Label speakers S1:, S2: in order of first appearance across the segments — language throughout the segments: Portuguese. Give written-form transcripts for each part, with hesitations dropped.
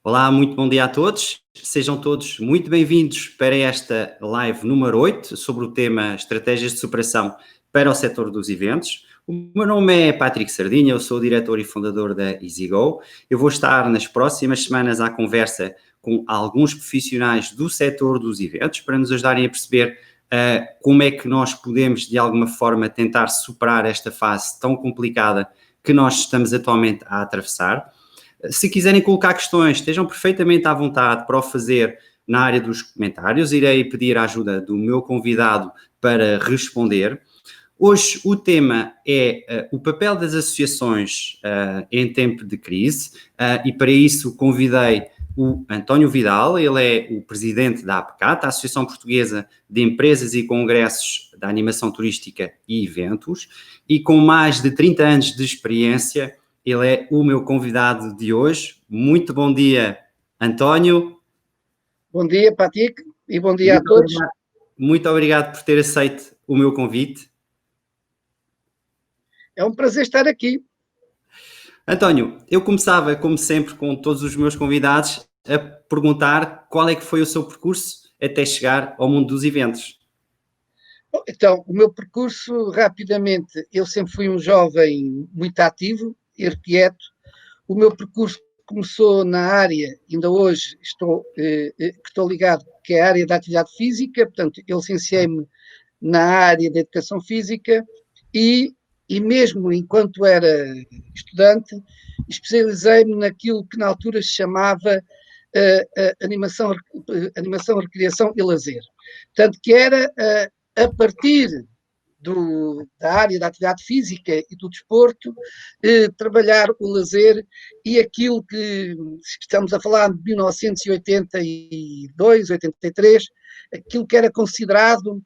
S1: Olá, muito bom dia a todos. Sejam todos muito bem-vindos para esta live número 8 sobre o tema Estratégias de Superação para o setor dos eventos. O meu nome é Patrick Sardinha, eu sou o diretor e fundador da EasyGo. Eu vou estar nas próximas semanas à conversa com alguns profissionais do setor dos eventos para nos ajudarem a perceber como é que nós podemos, de alguma forma, tentar superar esta fase tão complicada que nós estamos atualmente a atravessar. Se quiserem colocar questões, estejam perfeitamente à vontade para o fazer na área dos comentários. Irei pedir a ajuda do meu convidado para responder. Hoje o tema é o papel das associações em tempo de crise e para isso convidei o António Vidal, ele é o presidente da APCAT, a Associação Portuguesa de Empresas e Congressos da Animação Turística e Eventos, e com mais de 30 anos de experiência, ele é o meu convidado de hoje. Muito bom dia, António.
S2: Bom dia, Patrick, e bom dia a todos.
S1: Muito obrigado por ter aceito o meu convite.
S2: É um prazer estar aqui.
S1: António, eu começava, como sempre, com todos os meus convidados, a perguntar qual é que foi o seu percurso até chegar ao mundo dos eventos.
S2: Bom, então, o meu percurso, rapidamente, eu sempre fui um jovem muito ativo, irrequieto. O meu percurso começou na área, ainda hoje estou ligado, que é a área da atividade física, portanto, eu licenciei-me na área da educação física e mesmo enquanto era estudante, especializei-me naquilo que na altura se chamava animação, recreação e lazer. Portanto, que era a partir da área da atividade física e do desporto, trabalhar o lazer e aquilo que estamos a falar de 1982, 83, aquilo que era considerado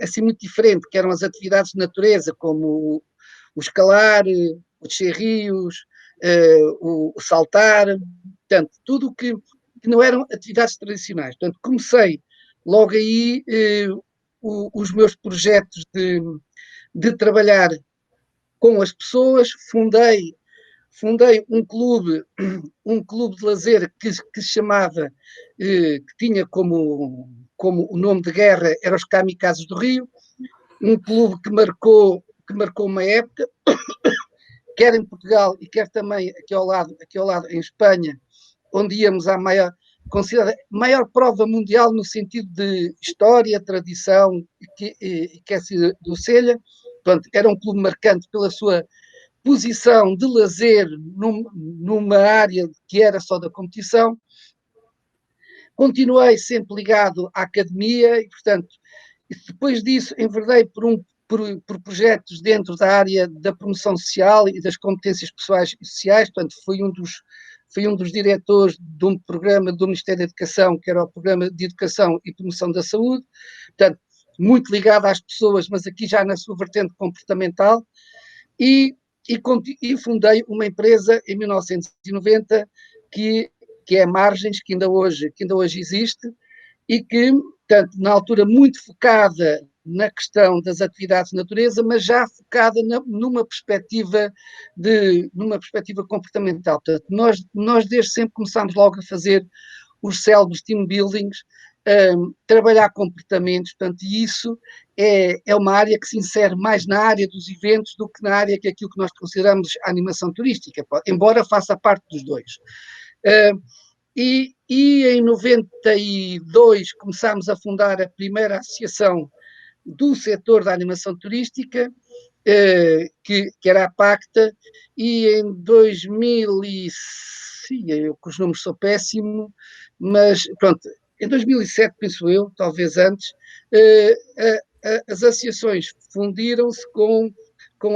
S2: assim muito diferente, que eram as atividades de natureza, como o escalar, o descer rios, o saltar, portanto, tudo o que não eram atividades tradicionais. Portanto, comecei logo aí os meus projetos de trabalhar com as pessoas, fundei um clube de lazer que se chamava, que tinha como o nome de guerra, era os Kamikazes do Rio, um clube que marcou uma época, quer em Portugal e quer também aqui ao lado em Espanha, onde íamos à considerada maior prova mundial no sentido de história, tradição e que é do Selha. Portanto, era um clube marcante pela sua posição de lazer numa área que era só da competição. Continuei sempre ligado à academia e, portanto, depois disso enverdei por projetos dentro da área da promoção social e das competências pessoais e sociais. Portanto, fui um dos diretores de um programa do Ministério da Educação, que era o Programa de Educação e Promoção da Saúde. Portanto, muito ligado às pessoas, mas aqui já na sua vertente comportamental. E fundei uma empresa em 1990 que é Margens, que ainda hoje existe, e que, portanto, na altura muito focada na questão das atividades de natureza, mas já focada numa perspectiva comportamental. Portanto, nós desde sempre começámos logo a fazer os célebres team buildings, trabalhar comportamentos, portanto, e isso é uma área que se insere mais na área dos eventos do que na área que é aquilo que nós consideramos a animação turística, embora faça parte dos dois. E em 92 começámos a fundar a primeira associação do setor da animação turística, que era a PACTA, e em 2000, os números são péssimos, mas pronto, em 2007, penso eu, talvez antes, as associações fundiram-se com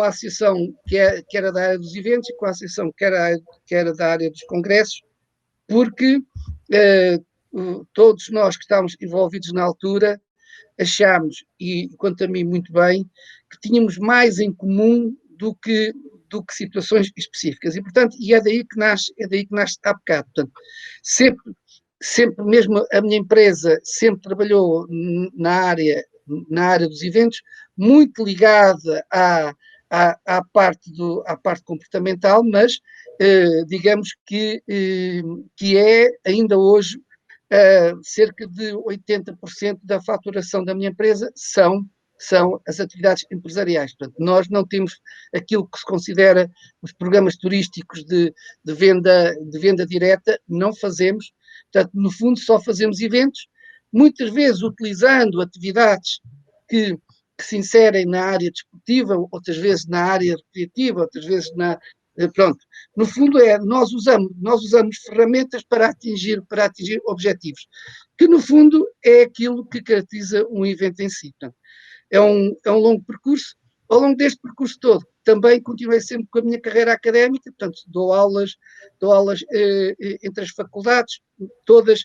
S2: a associação que era da área dos eventos e com a associação que era da área dos congressos, porque todos nós que estávamos envolvidos na altura achámos, e quanto a mim muito bem, que tínhamos mais em comum do que situações específicas. E, portanto, é daí que nasce a APCAT. Portanto, sempre mesmo a minha empresa sempre trabalhou na área dos eventos, muito ligada à parte comportamental, mas digamos que é ainda hoje cerca de 80% da faturação da minha empresa são as atividades empresariais. Portanto, nós não temos aquilo que se considera os programas turísticos de venda direta, não fazemos. Portanto, no fundo, só fazemos eventos, muitas vezes utilizando atividades que se inserem na área desportiva, outras vezes na área recreativa, outras vezes pronto. No fundo, nós usamos ferramentas para atingir objetivos, que no fundo é aquilo que caracteriza um evento em si. Portanto, é um longo percurso. Ao longo deste percurso todo, também continuei sempre com a minha carreira académica, portanto, dou aulas entre as faculdades, todas,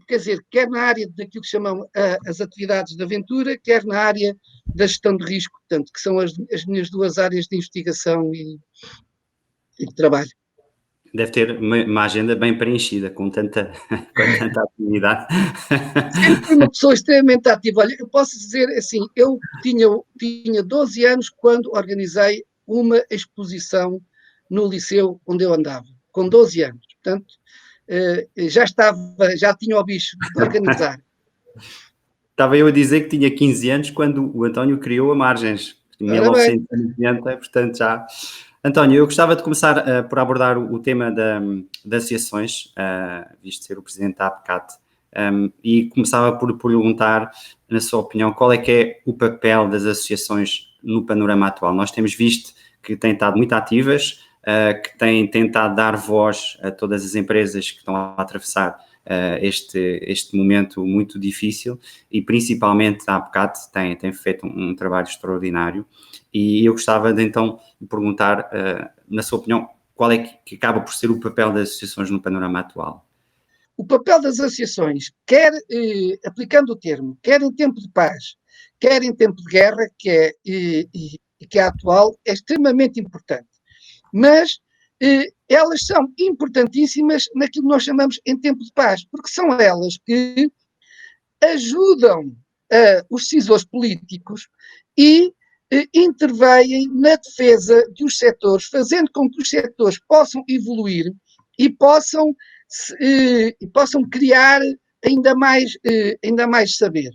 S2: quer dizer, quer na área daquilo que chamam as atividades de aventura, quer na área da gestão de risco, portanto, que são as minhas duas áreas de investigação e de trabalho.
S1: Deve ter uma agenda bem preenchida, com tanta atividade.
S2: Sempre fui uma pessoa extremamente ativa. Olha, eu posso dizer assim, eu tinha 12 anos quando organizei uma exposição no liceu onde eu andava, com 12 anos. Portanto, já tinha o bicho de organizar.
S1: Estava eu a dizer que tinha 15 anos quando o António criou a Margens, em 1990, portanto já... António, eu gostava de começar por abordar o tema das associações, visto ser o presidente da APCAT, e começava por perguntar, na sua opinião, qual é que é o papel das associações no panorama atual. Nós temos visto que têm estado muito ativas, que têm tentado dar voz a todas as empresas que estão a atravessar este momento muito difícil, e principalmente a APCAT tem feito um trabalho extraordinário. E eu gostava de então perguntar, na sua opinião, qual é que acaba por ser o papel das associações no panorama atual?
S2: O papel das associações, quer aplicando o termo, quer em tempo de paz, quer em tempo de guerra, que é atual, é extremamente importante. Mas elas são importantíssimas naquilo que nós chamamos em tempo de paz, porque são elas que ajudam os decisores políticos e intervêm na defesa dos setores, fazendo com que os setores possam evoluir e possam criar ainda mais saber.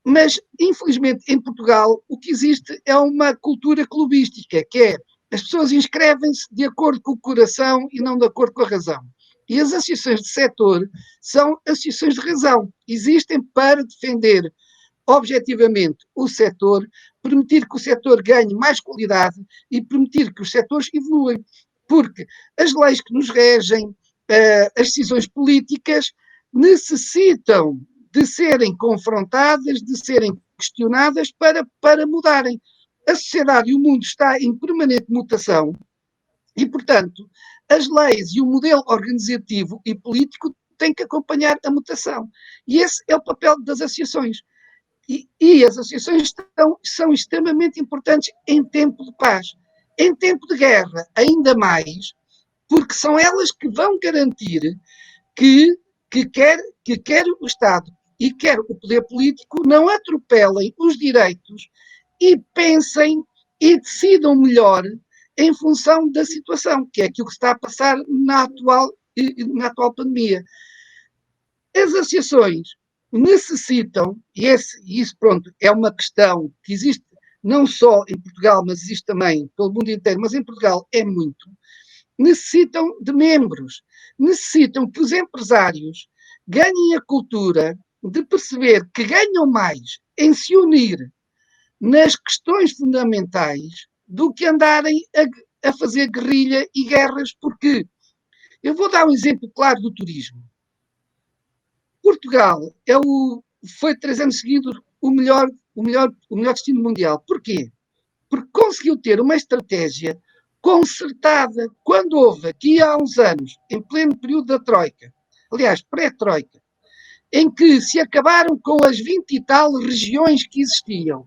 S2: Mas, infelizmente, em Portugal, o que existe é uma cultura clubística, que é as pessoas inscrevem-se de acordo com o coração e não de acordo com a razão. E as associações de setor são associações de razão. Existem para defender objetivamente o setor, permitir que o setor ganhe mais qualidade e permitir que os setores evoluem. Porque as leis que nos regem, as decisões políticas, necessitam de serem confrontadas, de serem questionadas para mudarem. A sociedade e o mundo está em permanente mutação e, portanto, as leis e o modelo organizativo e político têm que acompanhar a mutação. E esse é o papel das associações. E as associações são extremamente importantes em tempo de paz. Em tempo de guerra, ainda mais, porque são elas que vão garantir que quer o Estado e quer o poder político não atropelem os direitos e pensem e decidam melhor em função da situação, que é aquilo que está a passar na atual pandemia. As associações necessitam, e isso pronto, é uma questão que existe não só em Portugal, mas existe também pelo mundo inteiro, mas em Portugal é muito, necessitam de membros, necessitam que os empresários ganhem a cultura de perceber que ganham mais em se unir nas questões fundamentais do que andarem a fazer guerrilha e guerras, porque eu vou dar um exemplo claro do turismo. Portugal foi 3 anos seguidos o melhor destino mundial. Porquê? Porque conseguiu ter uma estratégia concertada quando houve, aqui há uns anos, em pleno período da Troika, aliás, pré-Troika, em que se acabaram com as 20 e tal regiões que existiam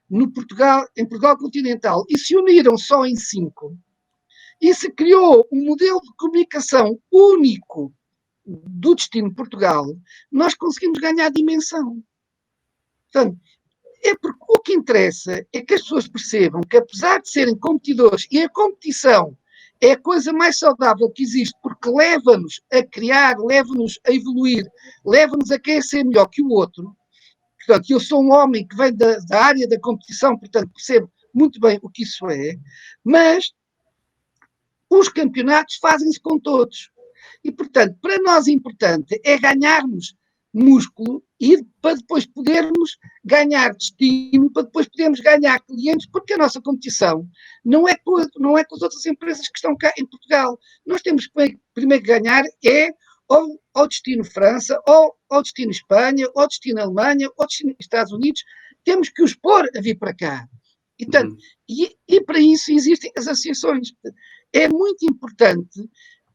S2: em Portugal continental e se uniram só em 5, e se criou um modelo de comunicação único do destino de Portugal, nós conseguimos ganhar dimensão. Portanto, É porque o que interessa é que as pessoas percebam que, apesar de serem competidores, e a competição é a coisa mais saudável que existe, porque leva-nos a criar, leva-nos a evoluir, leva-nos a querer ser melhor que o outro. Portanto, eu sou um homem que vem da área da competição, portanto, percebo muito bem o que isso é, mas os campeonatos fazem-se com todos. E, portanto, para nós importante é ganharmos músculo e para depois podermos ganhar destino, para depois podermos ganhar clientes, porque a nossa competição não é com as outras empresas que estão cá em Portugal. Nós temos primeiro que ganhar ou ao destino França, ou ao destino Espanha, ou ao destino Alemanha, ou ao destino Estados Unidos. Temos que os pôr a vir para cá. E, portanto, e para isso existem as associações. É muito importante,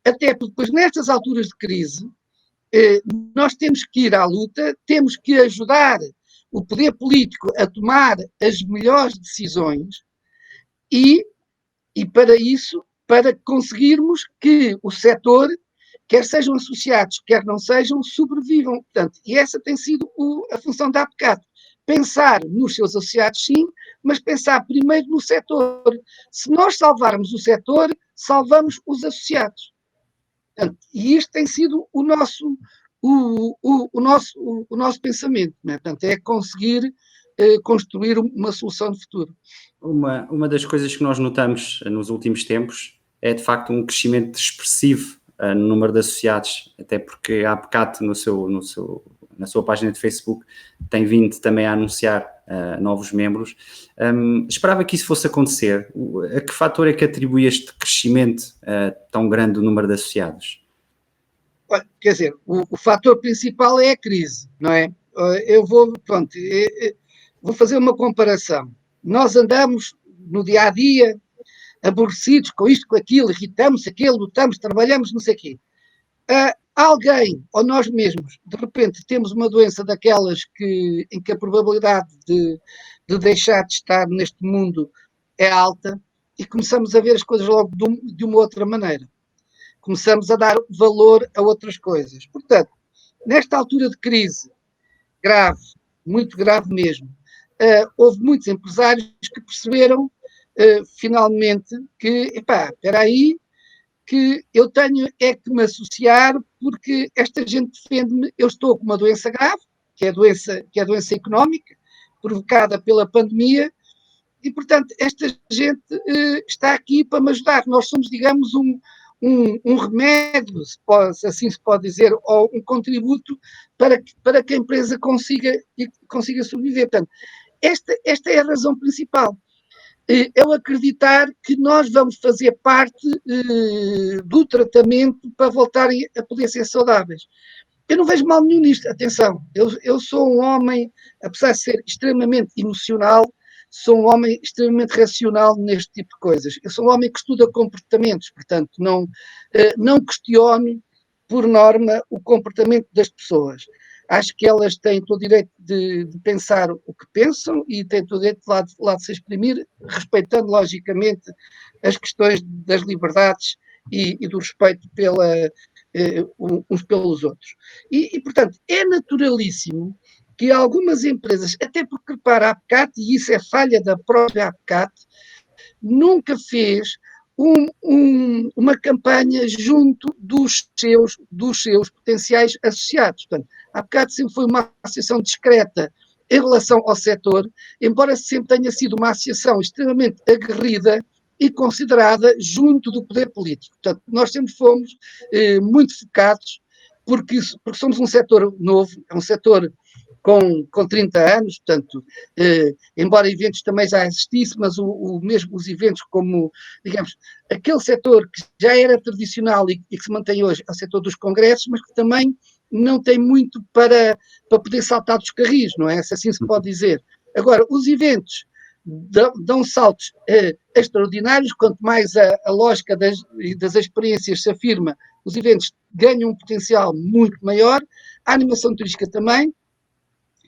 S2: até porque depois nestas alturas de crise, nós temos que ir à luta, temos que ajudar o poder político a tomar as melhores decisões e para isso, para conseguirmos que o setor, quer sejam associados, quer não sejam, sobrevivam. Portanto, e essa tem sido a função da APCAT. Pensar nos seus associados, sim, mas pensar primeiro no setor. Se nós salvarmos o setor, salvamos os associados. Portanto, e isto tem sido o nosso pensamento. Né? Portanto, é conseguir construir uma solução de futuro.
S1: Uma das coisas que nós notamos nos últimos tempos é, de facto, um crescimento expressivo no número de associados, até porque a APCAT, na sua página de Facebook, tem vindo também a anunciar novos membros. Esperava que isso fosse acontecer. A que fator é que atribui este crescimento tão grande do número de associados?
S2: Quer dizer, o fator principal é a crise, não é? Eu vou fazer uma comparação. Nós andamos no dia-a-dia aborrecidos com isto, com aquilo, irritamos aquilo, lutamos, trabalhamos, não sei o quê. Alguém, ou nós mesmos, de repente temos uma doença daquelas em que a probabilidade de deixar de estar neste mundo é alta e começamos a ver as coisas logo de uma outra maneira. Começamos a dar valor a outras coisas. Portanto, nesta altura de crise grave, muito grave mesmo, houve muitos empresários que perceberam finalmente que, espera aí, que eu tenho é que me associar porque esta gente defende-me, eu estou com uma doença grave, que é a doença económica, provocada pela pandemia, e, portanto, esta gente está aqui para me ajudar. Nós somos, digamos, um remédio, assim se pode dizer, ou um contributo para que a empresa consiga sobreviver. Portanto, esta é a razão principal. Eu acreditar que nós vamos fazer parte do tratamento para voltarem a poder ser saudáveis. Eu não vejo mal nenhum nisto, atenção, eu sou um homem, apesar de ser extremamente emocional, sou um homem extremamente racional neste tipo de coisas. Eu sou um homem que estuda comportamentos, portanto, não questiono, por norma, o comportamento das pessoas. Acho que elas têm todo o direito de pensar o que pensam e têm todo o direito de se exprimir, respeitando, logicamente, as questões das liberdades e do respeito uns pelos outros. E, portanto, é naturalíssimo que algumas empresas, até porque, repara, a APCAT, e isso é falha da própria APCAT, nunca fez uma campanha junto dos seus potenciais associados. Portanto, a APCAT sempre foi uma associação discreta em relação ao setor, embora sempre tenha sido uma associação extremamente aguerrida e considerada junto do poder político. Portanto, nós sempre fomos muito focados, porque somos um setor novo, é um setor com 30 anos, portanto, embora eventos também já existissem, mas mesmo os eventos como, digamos, aquele setor que já era tradicional e que se mantém hoje é o setor dos congressos, mas que também não tem muito para poder saltar dos carris, não é? Se assim se pode dizer. Agora, os eventos dão saltos extraordinários, quanto mais a lógica das experiências se afirma, os eventos ganham um potencial muito maior, a animação turística também.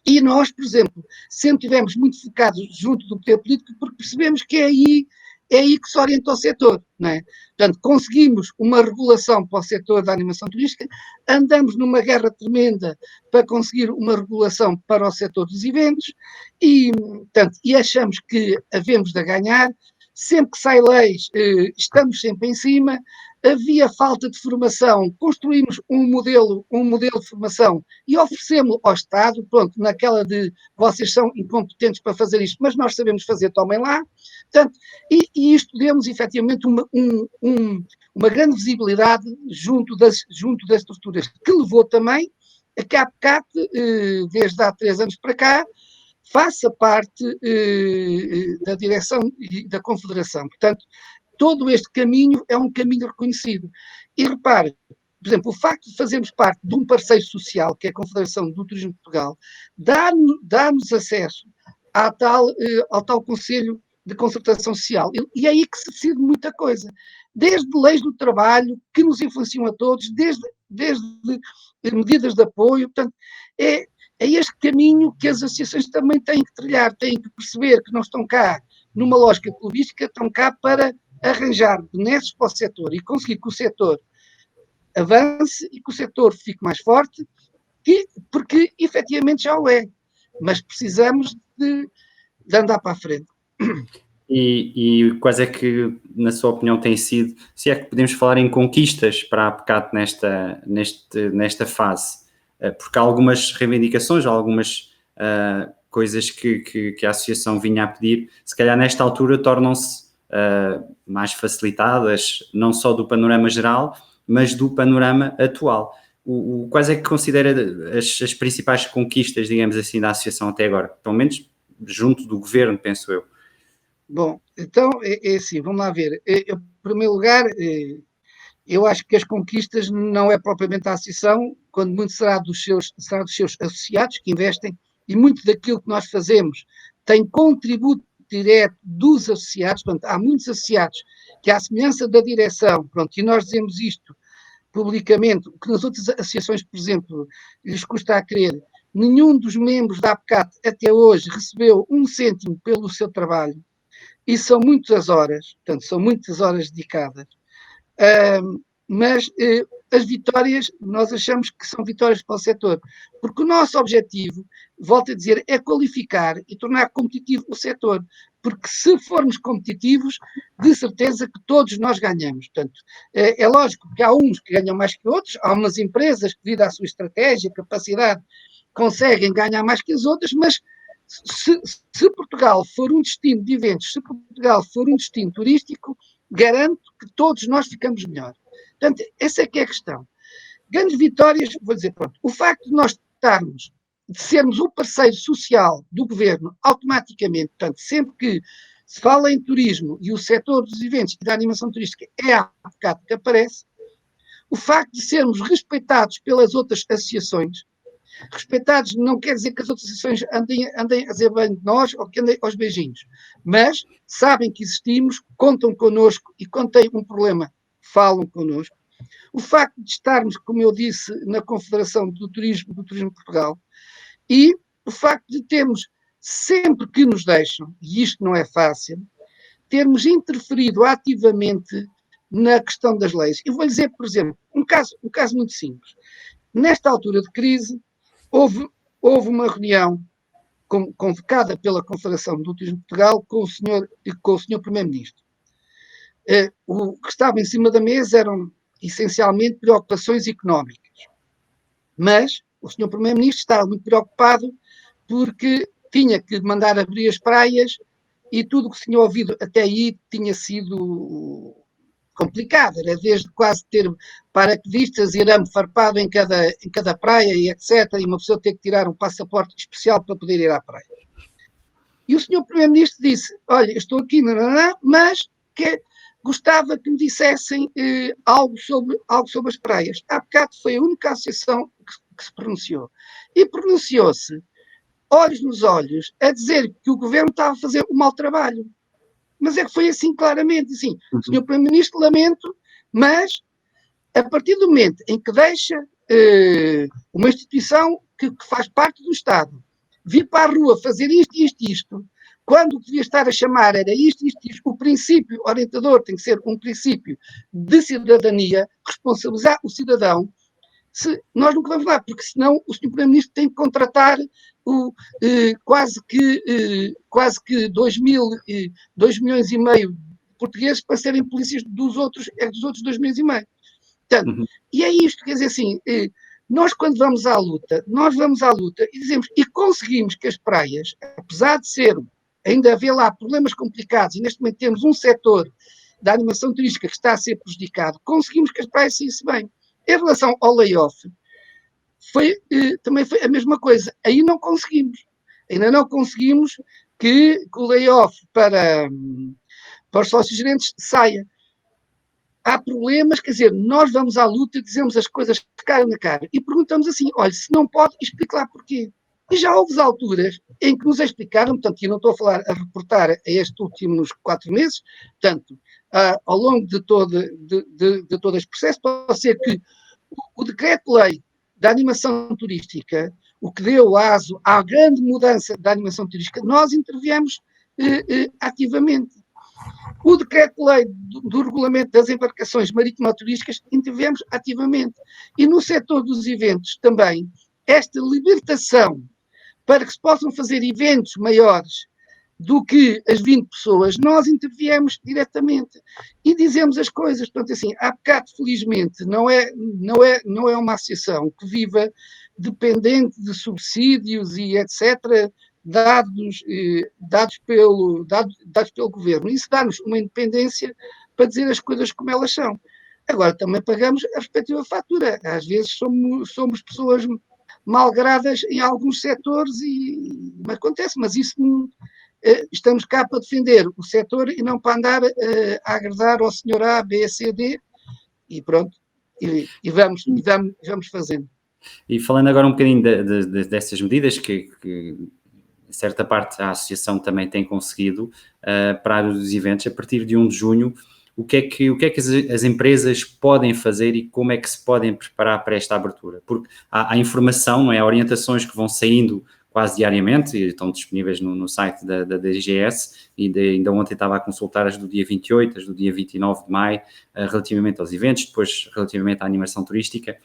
S2: E nós, por exemplo, sempre estivemos muito focados junto do poder político porque percebemos que é aí é aí que se orienta o setor, não é? Portanto, conseguimos uma regulação para o setor da animação turística, andamos numa guerra tremenda para conseguir uma regulação para o setor dos eventos e, portanto, e achamos que havemos de ganhar. Sempre que sai leis, estamos sempre em cima. Havia falta de formação, construímos um modelo de formação e oferecemos ao Estado, pronto, naquela de vocês são incompetentes para fazer isto, mas nós sabemos fazer, tomem lá. Portanto, e isto deu-nos efetivamente uma grande visibilidade junto das estruturas, que levou também a que a APCAT, desde há 3 anos para cá, faça parte da direção e da confederação. Portanto, todo este caminho é um caminho reconhecido. E repare, por exemplo, o facto de fazermos parte de um parceiro social, que é a Confederação do Turismo de Portugal, dá-nos acesso ao tal Conselho de Concertação Social. E é aí que se decide muita coisa. Desde leis do trabalho, que nos influenciam a todos, desde medidas de apoio. Portanto, é este caminho que as associações também têm que trilhar, têm que perceber que não estão cá numa lógica clubística, estão cá para arranjar benesses para o setor e conseguir que o setor avance e que o setor fique mais forte, porque efetivamente já o é, mas precisamos de andar para a frente.
S1: E quais é que, na sua opinião, têm sido, se é que podemos falar em conquistas para a APCAT nesta fase? Porque há algumas reivindicações, há algumas coisas que a associação vinha a pedir, se calhar nesta altura tornam-se mais facilitadas, não só do panorama geral, mas do panorama atual. Quais é que considera as principais conquistas, digamos assim, da associação até agora? Pelo menos junto do governo, penso eu.
S2: Bom, então é assim, vamos lá ver. Em primeiro lugar, eu acho que as conquistas não é propriamente a associação, quando muito será dos seus associados que investem, e muito daquilo que nós fazemos tem contributo direto dos associados. Portanto, há muitos associados que, à semelhança da direção, pronto, e nós dizemos isto publicamente, o que nas outras associações, por exemplo, lhes custa a crer, nenhum dos membros da APCAT até hoje recebeu 1 cêntimo pelo seu trabalho. E são muitas horas, portanto, são muitas horas dedicadas. Mas as vitórias, nós achamos que são vitórias para o setor, porque o nosso objetivo, volto a dizer, é qualificar e tornar competitivo o setor, porque se formos competitivos, de certeza que todos nós ganhamos. Portanto, é lógico que há uns que ganham mais que outros, há umas empresas que, devido à sua estratégia, capacidade, conseguem ganhar mais que as outras, mas se Portugal for um destino de eventos, se Portugal for um destino turístico, garanto que todos nós ficamos melhor. Portanto, essa é que é a questão. Grandes vitórias, vou dizer, pronto, o facto de nós de sermos o parceiro social do governo, automaticamente, portanto, sempre que se fala em turismo e o setor dos eventos e da animação turística é a APCAT que aparece, o facto de sermos respeitados pelas outras associações. Respeitados não quer dizer que as outras associações andem a dizer bem de nós ou que andem aos beijinhos, mas sabem que existimos, contam connosco e quando têm um problema, falam connosco. O facto de estarmos, como eu disse, na Confederação do Turismo de Portugal e o facto de termos, sempre que nos deixam, e isto não é fácil, termos interferido ativamente na questão das leis. Eu vou dizer, por exemplo, um caso muito simples. Nesta altura de crise, houve uma reunião convocada pela Confederação do Turismo de Portugal com o senhor Primeiro-Ministro. O que estava em cima da mesa eram essencialmente preocupações económicas. Mas o senhor Primeiro-Ministro estava muito preocupado porque tinha que mandar abrir as praias e tudo o que se tinha ouvido até aí tinha sido complicado, era desde quase ter paraquedistas e arame farpado em cada praia e etc, e uma pessoa ter que tirar um passaporte especial para poder ir à praia. E o senhor Primeiro-Ministro disse, olha, estou aqui, mas gostava que me dissessem algo sobre as praias. A APCAT foi a única associação que se pronunciou. E pronunciou-se, olhos nos olhos, a dizer que o governo estava a fazer um mau trabalho. Mas é que foi assim claramente, assim, senhor Primeiro-Ministro, lamento, mas a partir do momento em que deixa uma instituição que faz parte do Estado vir para a rua fazer isto, quando o que devia estar a chamar era isto, o princípio orientador tem que ser um princípio de cidadania, responsabilizar o cidadão. Nós nunca vamos lá, porque senão o Sr. Primeiro-Ministro tem que contratar quase que 2 milhões e meio de portugueses para serem polícias dos outros 2 milhões e meio. Portanto, e é isto, quer dizer assim, nós quando vamos à luta e dizemos, e conseguimos que as praias, apesar de ser, ainda haver lá problemas complicados, e neste momento temos um setor da animação turística que está a ser prejudicado, conseguimos que as praias saíssem bem. Em relação ao layoff, também foi a mesma coisa. Aí não conseguimos. Ainda não conseguimos que o layoff para os sócios-gerentes saia. Há problemas, quer dizer, nós vamos à luta, dizemos as coisas cara na cara e perguntamos assim, olha, se não pode, explique lá porquê. E já houve alturas em que nos explicaram, portanto, e não estou a reportar a estes últimos 4 meses, portanto, ao longo de todo este processo, pode ser que o decreto-lei da animação turística, o que deu aso à grande mudança da animação turística, nós interviemos ativamente. O decreto-lei do regulamento das embarcações marítimo-turísticas, interviemos ativamente. E no setor dos eventos também, esta libertação para que se possam fazer eventos maiores do que as 20 pessoas, nós interviemos diretamente e dizemos as coisas. Portanto, assim, a APCAT, felizmente, não é uma associação que viva dependente de subsídios e etc., dados pelo governo. Isso dá-nos uma independência para dizer as coisas como elas são. Agora, também pagamos a respectiva fatura. Às vezes somos pessoas malgradas em alguns setores e acontece, mas isso estamos cá para defender o setor e não para andar a agradar ao senhor A, B, C, D e pronto, e vamos fazendo.
S1: E falando agora um bocadinho dessas medidas que em certa parte a associação também tem conseguido para a área dos eventos, a partir de 1 de junho, o que é que as empresas podem fazer e como é que se podem preparar para esta abertura? Porque há informação, não é? Orientações que vão saindo quase diariamente e estão disponíveis no site da DGS e ainda ontem estava a consultar as do dia 28, as do dia 29 de maio, relativamente aos eventos, depois relativamente à animação turística.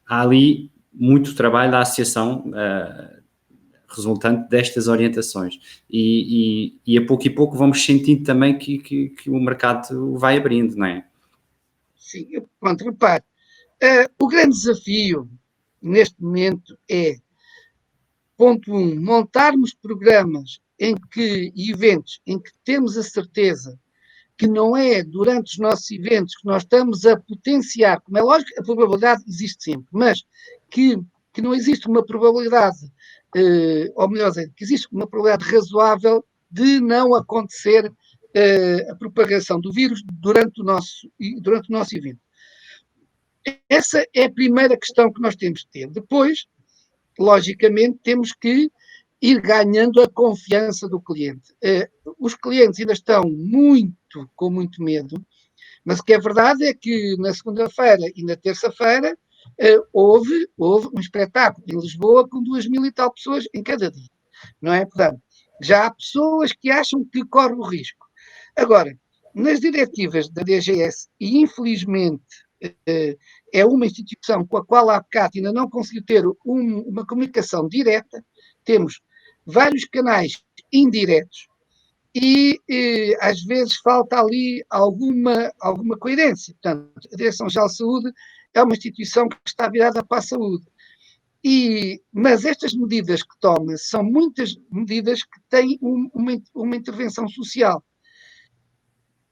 S1: Há ali muito trabalho da associação resultante destas orientações e a pouco e pouco vamos sentindo também que o mercado vai abrindo, não é?
S2: Sim, pronto, repare, o grande desafio neste momento é, ponto 1, montarmos programas e eventos em que temos a certeza que não é durante os nossos eventos que nós estamos a potenciar, como é lógico, a probabilidade existe sempre, mas que não existe uma probabilidade, ou melhor dizer, que existe uma probabilidade razoável de não acontecer a propagação do vírus durante o nosso evento. Essa é a primeira questão que nós temos de ter. Depois, logicamente, temos que ir ganhando a confiança do cliente. Os clientes ainda estão com muito medo, mas o que é verdade é que na segunda-feira e na terça-feira houve um espetáculo em Lisboa com 2.000 e tal pessoas em cada dia, não é? Portanto, já há pessoas que acham que correm o risco. Agora, nas diretivas da DGS, e infelizmente é uma instituição com a qual a APCAT ainda não conseguiu ter uma comunicação direta, temos vários canais indiretos e às vezes falta ali alguma coerência. Portanto, a Direção-Geral de Saúde é uma instituição que está virada para a saúde. Mas estas medidas que toma são muitas medidas que têm uma intervenção social.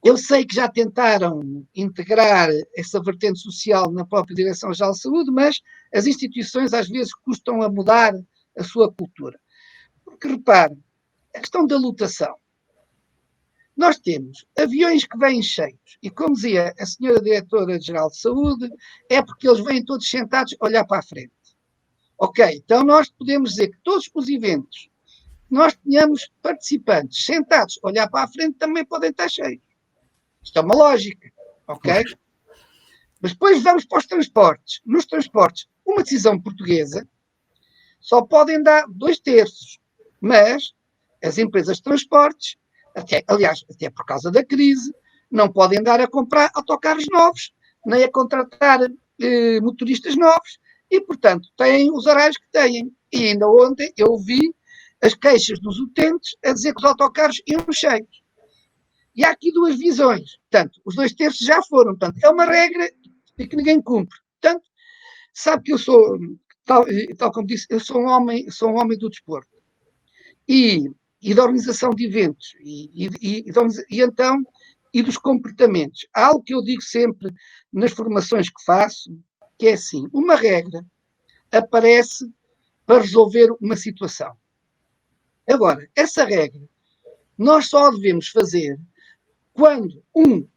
S2: Eu sei que já tentaram integrar essa vertente social na própria Direção-Geral de Saúde, mas as instituições às vezes custam a mudar a sua cultura. Porque, repare, a questão da lotação. Nós temos aviões que vêm cheios, e como dizia a senhora Diretora-Geral de Saúde, é porque eles vêm todos sentados a olhar para a frente. Ok, então nós podemos dizer que todos os eventos que nós tenhamos participantes sentados a olhar para a frente também podem estar cheios. Isto é uma lógica, ok? Mas depois vamos para os transportes. Nos transportes, uma decisão portuguesa só podem dar 2/3, mas as empresas de transportes, aliás, até por causa da crise, não podem dar a comprar autocarros novos, nem a contratar motoristas novos, e, portanto, têm os horários que têm. E ainda ontem eu vi as queixas dos utentes a dizer que os autocarros iam cheios. E há aqui duas visões. Portanto, os 2/3 já foram. Portanto, é uma regra que ninguém cumpre. Portanto, sabe que eu sou, tal como disse, eu sou um homem do desporto. E da organização de eventos. Então, e dos comportamentos. Há algo que eu digo sempre nas formações que faço, que é assim, uma regra aparece para resolver uma situação. Agora, essa regra nós só a devemos fazer quando,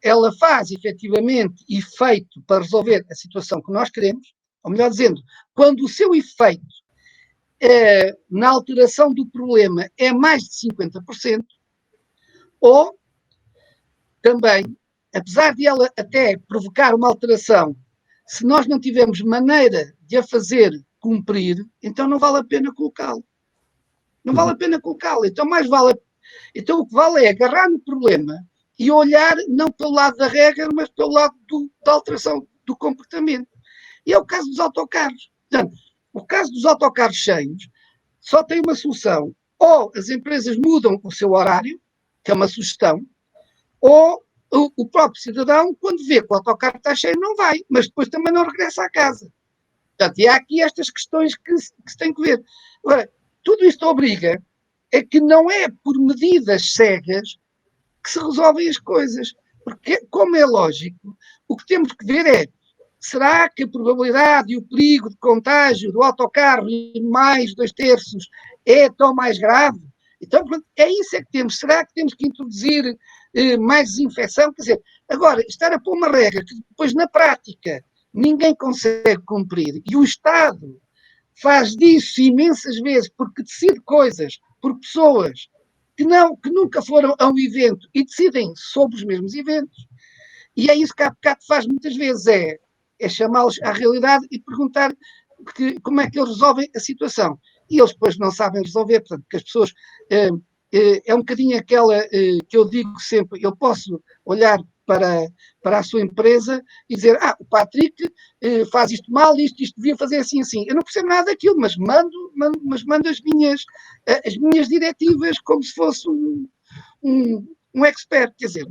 S2: ela faz efetivamente efeito para resolver a situação que nós queremos, ou melhor dizendo, quando o seu efeito na alteração do problema é mais de 50%, ou também, apesar de ela até provocar uma alteração, se nós não tivermos maneira de a fazer cumprir, então não vale a pena colocá-lo. Não vale a pena colocá-lo. Então o que vale é agarrar no problema e olhar não pelo lado da regra, mas pelo lado da alteração do comportamento. E é o caso dos autocarros. Portanto, o caso dos autocarros cheios só tem uma solução. Ou as empresas mudam o seu horário, que é uma sugestão, ou o próprio cidadão, quando vê que o autocarro está cheio, não vai, mas depois também não regressa à casa. Portanto, e há aqui estas questões que se tem que ver. Agora, tudo isto obriga a que não é por medidas cegas que se resolvem as coisas. Porque, como é lógico, o que temos que ver é, será que a probabilidade e o perigo de contágio do autocarro em mais 2/3 é tão mais grave? Então, é isso é que temos. Será que temos que introduzir mais desinfecção? Quer dizer, agora, estar a pôr uma regra que depois, na prática, ninguém consegue cumprir, e o Estado faz disso imensas vezes porque decide coisas por pessoas que nunca foram a um evento e decidem sobre os mesmos eventos. E é isso que a APCAT faz muitas vezes, é chamá-los à realidade e perguntar como é que eles resolvem a situação. E eles depois não sabem resolver, portanto, que as pessoas... é um bocadinho aquela que eu digo sempre, eu posso olhar para a sua empresa e dizer, o Patrick faz isto mal, isto devia fazer assim, assim. Eu não percebo nada daquilo, mas mando as minhas diretivas como se fosse um expert, quer dizer,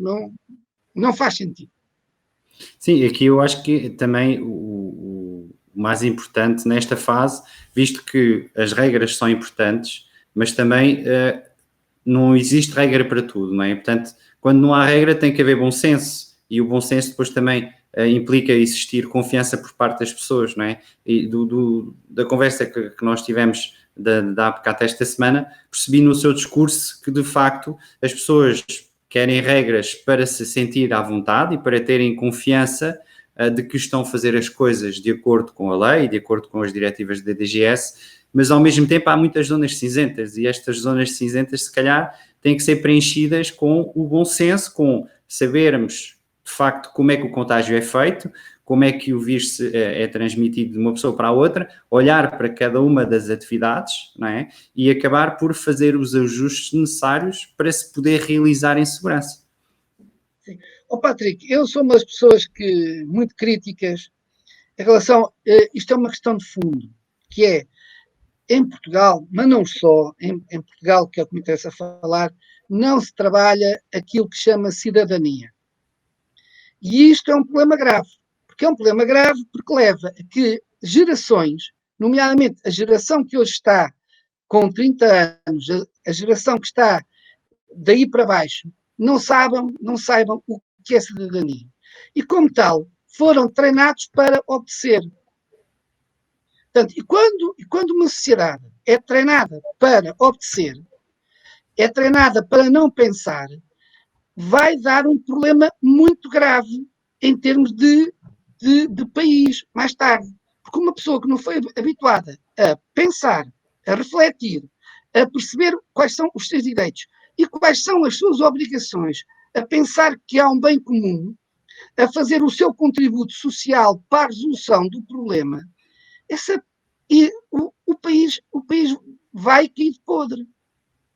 S2: não faz sentido.
S1: Sim, aqui eu acho que também o mais importante nesta fase, visto que as regras são importantes, mas também não existe regra para tudo, não é? Portanto, quando não há regra tem que haver bom senso, e o bom senso depois também implica existir confiança por parte das pessoas, não é? E da conversa que nós tivemos da APCAT esta semana, percebi no seu discurso que de facto as pessoas querem regras para se sentir à vontade e para terem confiança de que estão a fazer as coisas de acordo com a lei, de acordo com as diretivas da DGS, mas ao mesmo tempo há muitas zonas cinzentas, e estas zonas cinzentas se calhar têm que ser preenchidas com o bom senso, com sabermos de facto como é que o contágio é feito, como é que o vírus é transmitido de uma pessoa para a outra, olhar para cada uma das atividades, não é? E acabar por fazer os ajustes necessários para se poder realizar em segurança.
S2: Sim. Patrick, eu sou uma das pessoas muito críticas em relação, isto é uma questão de fundo, que é, em Portugal, mas não só, em Portugal, que é o que me interessa falar, não se trabalha aquilo que chama cidadania. E isto é um problema grave. Porque é um problema grave porque leva a que gerações, nomeadamente a geração que hoje está com 30 anos, a geração que está daí para baixo, não saibam o que é cidadania. E como tal, foram treinados para obedecer. Portanto, e quando uma sociedade é treinada para obedecer, é treinada para não pensar, vai dar um problema muito grave em termos de país, mais tarde. Porque uma pessoa que não foi habituada a pensar, a refletir, a perceber quais são os seus direitos e quais são as suas obrigações, a pensar que há um bem comum, a fazer o seu contributo social para a resolução do problema, o país vai cair de podre.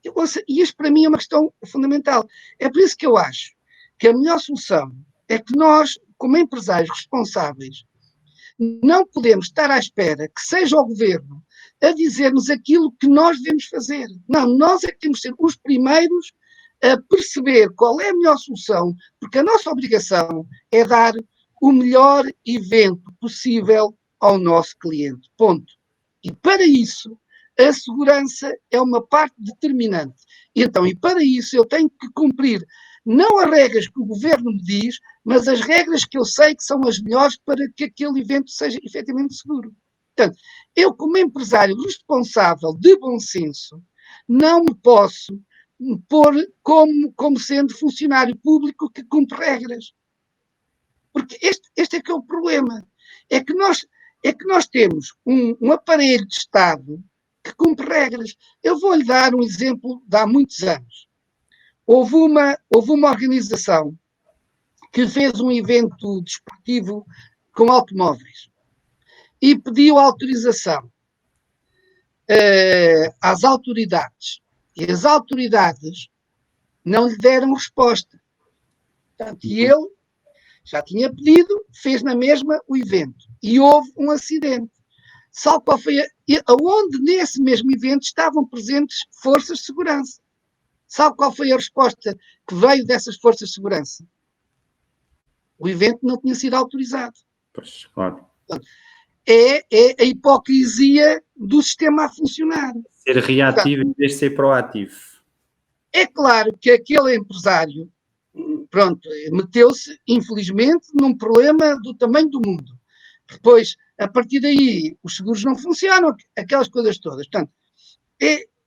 S2: E isto para mim é uma questão fundamental. É por isso que eu acho que a melhor solução é que nós, como empresários responsáveis, não podemos estar à espera que seja o governo a dizer-nos aquilo que nós devemos fazer. Não, nós é que temos de ser os primeiros a perceber qual é a melhor solução, porque a nossa obrigação é dar o melhor evento possível ao nosso cliente. Ponto. E para isso, a segurança é uma parte determinante. Então, e para isso eu tenho que cumprir não as regras que o governo me diz, mas as regras que eu sei que são as melhores para que aquele evento seja efetivamente seguro. Portanto, eu, como empresário responsável de bom senso, não me posso pôr como sendo funcionário público que cumpre regras. Porque este é que é o problema. É que nós temos um aparelho de Estado que cumpre regras. Eu vou-lhe dar um exemplo de há muitos anos. Houve uma organização que fez um evento desportivo com automóveis e pediu autorização às autoridades. E as autoridades não lhe deram resposta. Portanto, e ele já tinha pedido, fez na mesma o evento. E houve um acidente. Sabe qual foi aonde nesse mesmo evento estavam presentes forças de segurança? Sabe qual foi a resposta que veio dessas forças de segurança? O evento não tinha sido autorizado.
S1: Pois, claro.
S2: É a hipocrisia do sistema a funcionar.
S1: Ser reativo em vez de ser proativo.
S2: É claro que aquele empresário, pronto, meteu-se, infelizmente, num problema do tamanho do mundo. Depois, a partir daí, os seguros não funcionam, aquelas coisas todas. Portanto,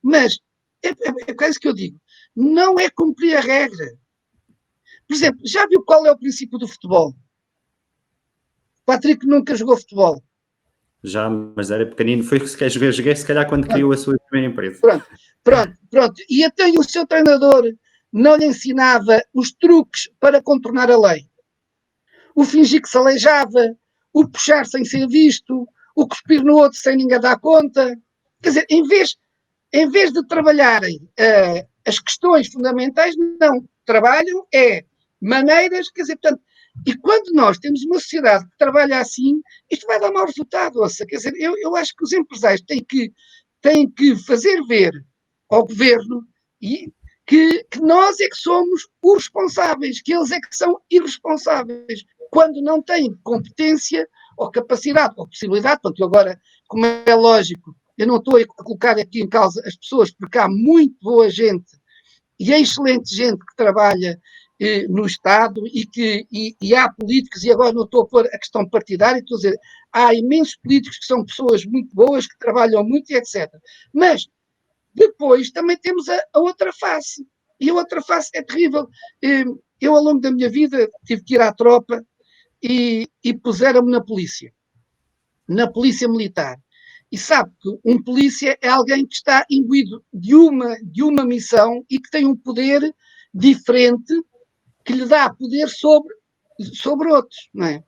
S2: mas é isso que eu digo. Não é cumprir a regra. Por exemplo, já viu qual é o princípio do futebol? Patrick nunca jogou futebol.
S1: Já, mas era pequenino. Foi que joguei se calhar quando criou a sua primeira empresa.
S2: Pronto. E até o seu treinador não lhe ensinava os truques para contornar a lei. O fingir que se aleijava, o puxar sem ser visto, o cuspir no outro sem ninguém dar conta. Quer dizer, em vez de trabalharem as questões fundamentais, não. Trabalham maneiras, quer dizer, portanto, e quando nós temos uma sociedade que trabalha assim, isto vai dar mau resultado. Ouça, quer dizer, eu acho que os empresários têm que fazer ver ao governo que nós é que somos os responsáveis, que eles é que são irresponsáveis, quando não têm competência ou capacidade ou possibilidade. Portanto, agora, como é lógico, eu não estou a colocar aqui em causa as pessoas, porque há muito boa gente e é excelente gente que trabalha no Estado e há políticos, e agora não estou a pôr a questão partidária, estou a dizer, há imensos políticos que são pessoas muito boas, que trabalham muito e etc. Mas depois também temos a outra face, e a outra face é terrível. Eu, ao longo da minha vida, tive que ir à tropa e puseram-me na polícia militar. E sabe que um polícia é alguém que está imbuído de uma missão e que tem um poder diferente que lhe dá poder sobre outros, não é?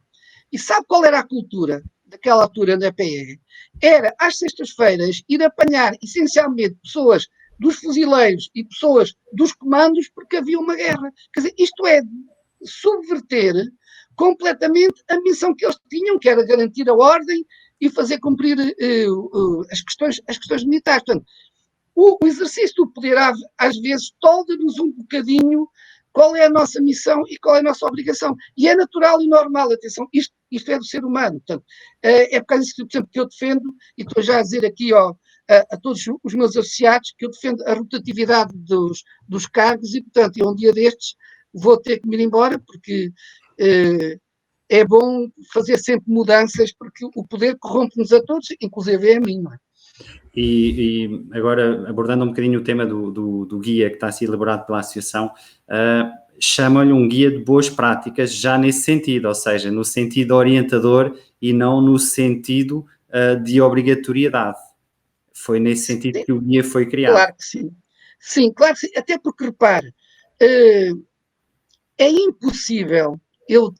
S2: E sabe qual era a cultura daquela altura da PE? Era, às sextas-feiras, ir apanhar essencialmente pessoas dos fuzileiros e pessoas dos comandos porque havia uma guerra. Quer dizer, isto é subverter completamente a missão que eles tinham, que era garantir a ordem e fazer cumprir as questões militares. Portanto, o exercício do poder, às vezes, tolda-nos um bocadinho qual é a nossa missão e qual é a nossa obrigação. E é natural e normal, atenção, isto é do ser humano. Portanto, é por causa disso, por exemplo, que eu defendo, e estou já a dizer aqui a todos os meus associados, que eu defendo a rotatividade dos cargos e, portanto, um dia destes vou ter que me ir embora, porque é bom fazer sempre mudanças, porque o poder corrompe-nos a todos, inclusive a mim, não é?
S1: E agora, abordando um bocadinho o tema do guia que está a ser elaborado pela associação, chama-lhe um guia de boas práticas já nesse sentido, ou seja, no sentido orientador e não no sentido de obrigatoriedade. Foi nesse sentido que o guia foi criado.
S2: Claro que sim. Sim, claro que sim. Até porque, repare, é impossível eu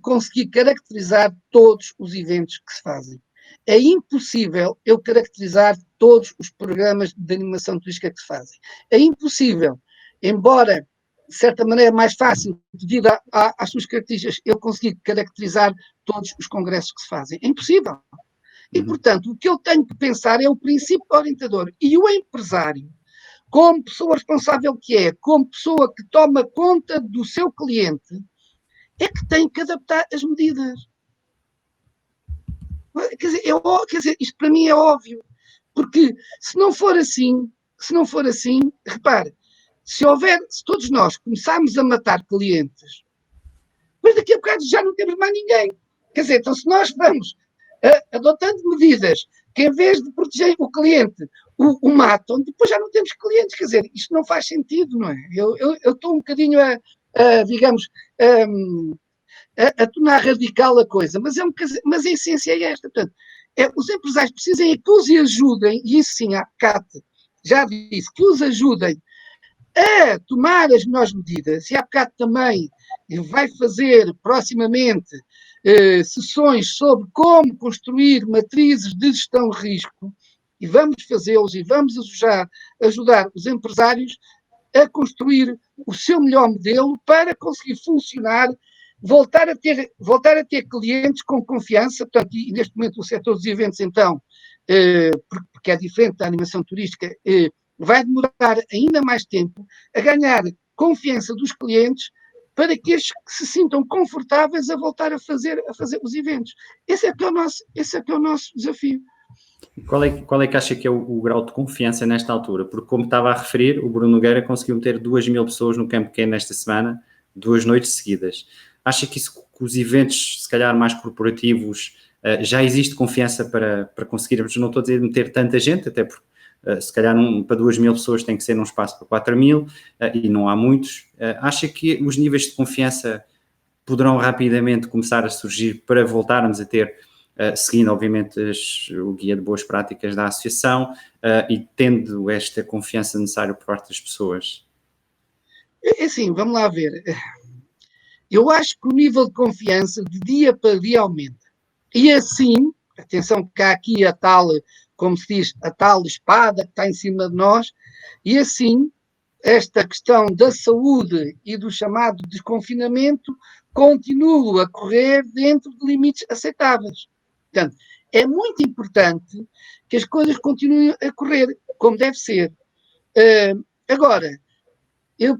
S2: conseguir caracterizar todos os eventos que se fazem. É impossível eu caracterizar todos os programas de animação turística que se fazem. É impossível, embora de certa maneira é mais fácil, devido às suas características, eu conseguir caracterizar todos os congressos que se fazem. É impossível. E, portanto, o que eu tenho que pensar é o princípio orientador. E o empresário, como pessoa responsável que é, como pessoa que toma conta do seu cliente, é que tem que adaptar as medidas. Quer dizer, isto para mim é óbvio. Porque se não for assim, repare, se todos nós começarmos a matar clientes, depois daqui a bocado já não temos mais ninguém. Quer dizer, então se nós vamos adotando medidas que em vez de proteger o cliente, o matam, depois já não temos clientes. Quer dizer, isto não faz sentido, não é? Eu estou um bocadinho digamos, a tornar radical a coisa, mas a essência é esta. Portanto, os empresários precisam é que os ajudem, e isso sim, a CAT já disse, que os ajudem a tomar as melhores medidas, e a CAT também vai fazer proximamente sessões sobre como construir matrizes de gestão de risco, e vamos fazê-los e vamos ajudar os empresários a construir o seu melhor modelo para conseguir funcionar, voltar a ter clientes com confiança. Portanto, e neste momento o setor dos eventos, então, porque é diferente da animação turística, vai demorar ainda mais tempo a ganhar confiança dos clientes para que estes se sintam confortáveis a voltar a fazer os eventos. Esse é que é o nosso desafio.
S1: Qual é que acha que é o grau de confiança nesta altura? Porque, como estava a referir, o Bruno Nogueira conseguiu meter 2.000 pessoas no Campo Pequeno nesta semana, 2 noites seguidas. Acha que os eventos, se calhar mais corporativos, já existe confiança para conseguirmos, não estou a dizer meter tanta gente, até porque se calhar para 2.000 pessoas tem que ser num espaço para 4.000 e não há muitos. Acha que os níveis de confiança poderão rapidamente começar a surgir para voltarmos a ter, seguindo obviamente o guia de boas práticas da associação e tendo esta confiança necessária por parte das pessoas?
S2: É assim, vamos lá ver. Eu acho que o nível de confiança de dia para dia aumenta. E assim, atenção que há aqui a tal, como se diz, a tal espada que está em cima de nós, e assim, esta questão da saúde e do chamado desconfinamento continua a correr dentro de limites aceitáveis. Portanto, é muito importante que as coisas continuem a correr como deve ser. Agora,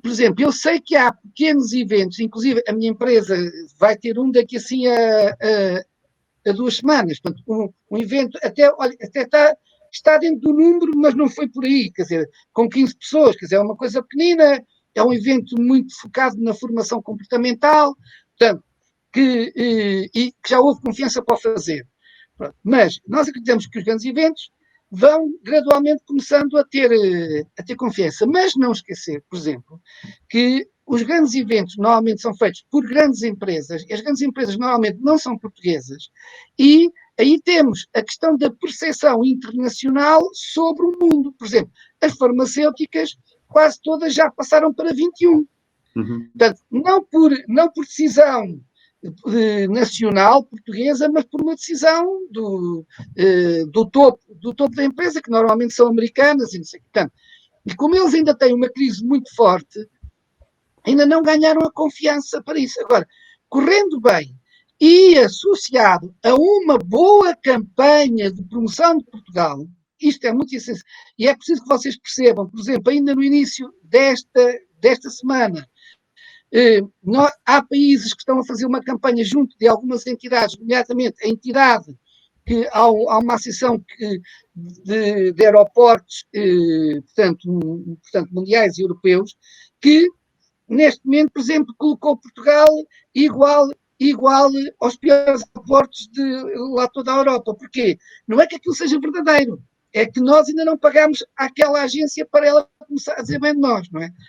S2: por exemplo, eu sei que há pequenos eventos, inclusive a minha empresa vai ter um daqui assim a 2 semanas. Portanto, um evento olha, até está dentro do número, mas não foi por aí, quer dizer, com 15 pessoas, quer dizer, é uma coisa pequenina, é um evento muito focado na formação comportamental, portanto, que já houve confiança para o fazer. Pronto. Mas nós acreditamos que os grandes eventos vão gradualmente começando a ter confiança. Mas não esquecer, por exemplo, que os grandes eventos normalmente são feitos por grandes empresas, e as grandes empresas normalmente não são portuguesas, e aí temos a questão da percepção internacional sobre o mundo. Por exemplo, as farmacêuticas quase todas já passaram para 21. Portanto, não por decisão nacional portuguesa, mas por uma decisão do topo da empresa, que normalmente são americanas, e não sei. Portanto, e como eles ainda têm uma crise muito forte, ainda não ganharam a confiança para isso. Agora, correndo bem e associado a uma boa campanha de promoção de Portugal, isto é muito essencial. E é preciso que vocês percebam, por exemplo, ainda no início desta semana, há países que estão a fazer uma campanha junto de algumas entidades, nomeadamente a entidade que há uma associação de aeroportos, portanto, mundiais e europeus, que neste momento, por exemplo, colocou Portugal igual aos piores aeroportos de lá toda a Europa. Porquê? Não é que aquilo seja verdadeiro, é que nós ainda não pagamos àquela agência para ela começar a dizer bem de nós, não é?